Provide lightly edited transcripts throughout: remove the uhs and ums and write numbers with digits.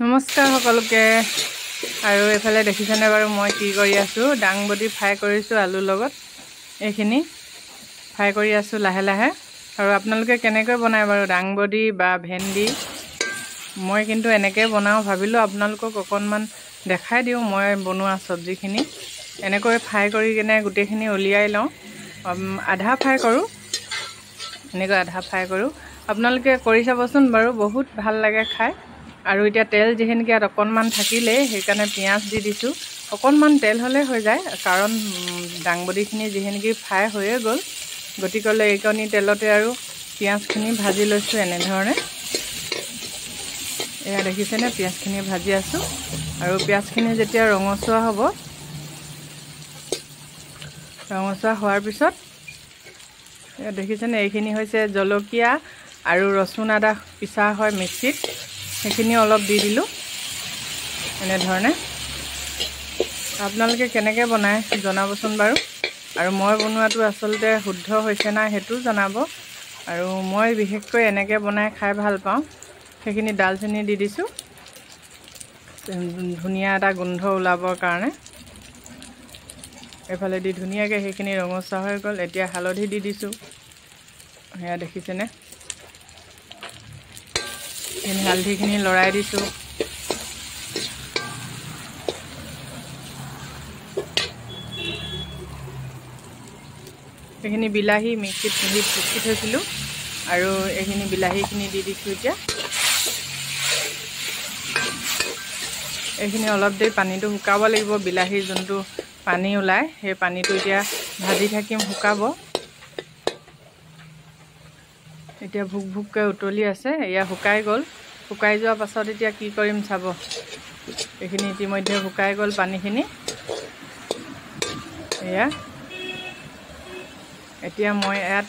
নমস্কাৰ সকলোকে আৰু এফালে দেখিছেনে বাৰু মই কি কৰি আছো ডাংবডি ফ্ৰাই কৰিছো আলুৰ লগত এইখিনি ফ্ৰাই কৰি আছো লাহে লাহে আৰু আপোনালোকে কেনেকৈ বনায় বাৰু ডাংবডি বা ভেন্দি মই কিন্তু এনেকৈ বনাও ভাবিলো আপোনালোকক অকনমান দেখাই দিও মই বনোৱা সবজিখিনি এনেকৈ ফ্ৰাই কৰি কিনে গুটেখিনি উলিয়াই লওঁ আধা ফ্ৰাই কৰো এনেকৈ আধা ফ্ৰাই কৰো আপোনালোকে কৰি চাবচোন বাৰু বহুত ভাল লাগে খাই আৰু এতিয়া তেল যেহেনকে অকনমান থাকিলে সেইকাৰণে পিয়াজ দি দিছো অকনমান তেল হলে হৈ যায় কাৰণ ডাংবডিখিনি যেহেনকে ফ্ৰাই হৈয়ে গল গটিকলে এইকনি তেলতে আৰু পিয়াজখিনি ভাজি লৈছো এনে ধৰণে এয়া দেখিছেনে পিয়াজখিনি ভাজি আছো আৰু পিয়াজখিনি যেতিয়া ৰঙচুৱা হ'ব ৰঙচুৱা হোৱাৰ পিছত এয়া দেখিছেনে এইখিনি হৈছে জলকীয়া আৰু ৰসুন আদা পিছা হয় মিক্সিত সেইখিনি অলপ দি দিলো এনে ধৰণে আপোনালোকে কেনেকৈ বনায় জনাবচোন বাৰু আৰু মই বনোৱাটো আসলতে শুদ্ধ হৈছে না হেতু জনাব আৰু মই বিশেষকৈ এনেকৈ বনাই খাই ভাল পাওঁ সেইখিনি দালচেনি দি দিছো ধুনিয়া এটা গোন্ধ ওলাবৰ কাৰণে এফালে দি ধুনিয়াকৈ সেইখিনি ৰঙচুৱা হৈ গ'ল এতিয়া হালধি দি দিছো হেয়া দেখিছেনে হালধিখিনি লৰাই দিছো এইখিনি বিলাহী মিক্সিত পিছি থৈছিলো আৰু এইখিনি বিলাহীখিনি দি দিছো এতিয়া এইখিনি অলপ দেৰি পানীটো শুকাব লাগিব বিলাহী যোনটো পানী ওলাই সেই পানীটো এতিয়া ভাজি থাকিম শুকাব এতিয়া ভুক ভুককৈ উতলি আছে এয়া শুকাই গল শুকাই যোৱা পাছত এতিয়া কি কৰিম চাব এইখিনি ইতিমধ্যে শুকাই গল পানীখিনি এয়া এতিয়া মই ইয়াত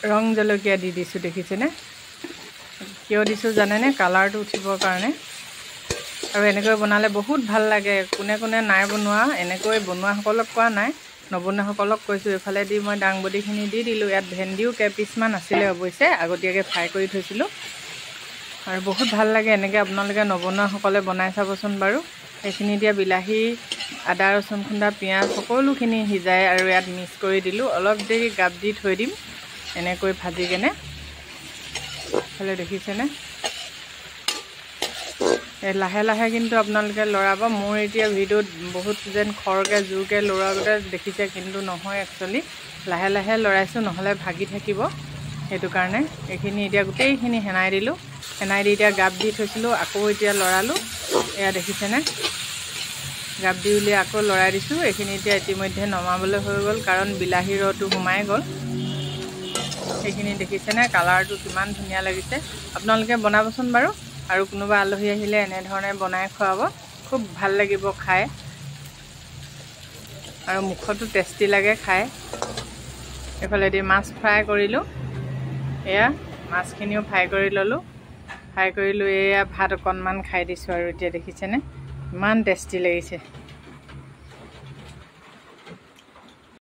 ৰং জলকীয়া দি দিছো দেখিছেনে কিয় দিছো জানেনে কালাৰটো উঠিবৰ কাৰণে আৰু এনেকৈ বনালে বহুত ভাল লাগে কোনে কোনে নাই বনোৱা এনেকৈ বনোৱা সকলক কোৱা নাই নবনোৱা সকলক কৈছো এফালে দি মই ডাংবডিখিনি দি দিলো ইয়াত ভেন্দিও কেপিছমান আছিলে অৱশ্যে আগতীয়াকৈ ফ্ৰাই কৰি থৈছিলো আৰু বহুত ভাল লাগে এনেকৈ আপোনালোকে নবনোৱা সকলে বনাই চাবচোন বাৰু এইখিনি দিয়া বিলাহী আদা ৰসুন খুন্দা পিয়াজ সকলোখিনি হিজাই আৰু ইয়াত মিক্স কৰি দিলো অলপ দেৰি গাপ দি থৈ দিম এনেকৈ ভাজি কেনে ফলে দেখিছেনে লাহে লাহে কিন্তু আপোনালোকে লৰাব মোৰ এতিয়া ভিডিওত বহুত যেন খৰকে জোৰকে লৰাওতে দেখিছে কিন্তু নহয় একচুয়ালি লাহে লাহে লৰাইছো নহলে ভাগি থাকিব হেতু কাৰণে এইখিনি এতিয়া গোটেইখিনি হেনাই দিলো হেনাই দি এতিয়া গাপ দি থৈছিলো আকৌ এতিয়া লৰালো এয়া দেখিছেনে গাপ দি উলি আকৌ লৰাই দিছো এইখিনি এতিয়া ইতিমধ্যে নমাবলৈ হৈ গল কাৰণ বিলাহী ৰটো ঘুমাই গল এইখিনি দেখিছেনে কালাৰটো কিমান ধুনিয়া লাগিছে আপোনালোকে বনাবচোন বাৰু আৰু কোনোবা আলহী আহিলে এনে ধৰণে বনাই খুৱাব খুব ভাল লাগিব খাই আৰু মুখটো টেষ্টি লাগে খাই এফালে দি মাছ ফ্ৰাই কৰিলো এয়া মাছখিনিও ফ্ৰাই কৰি ললো ফ্ৰাই কৰিলো এয়া ভাত অকনমান খাই দিছো আৰু এতিয়া দেখিছেনে ইমান টেষ্টি লাগিছে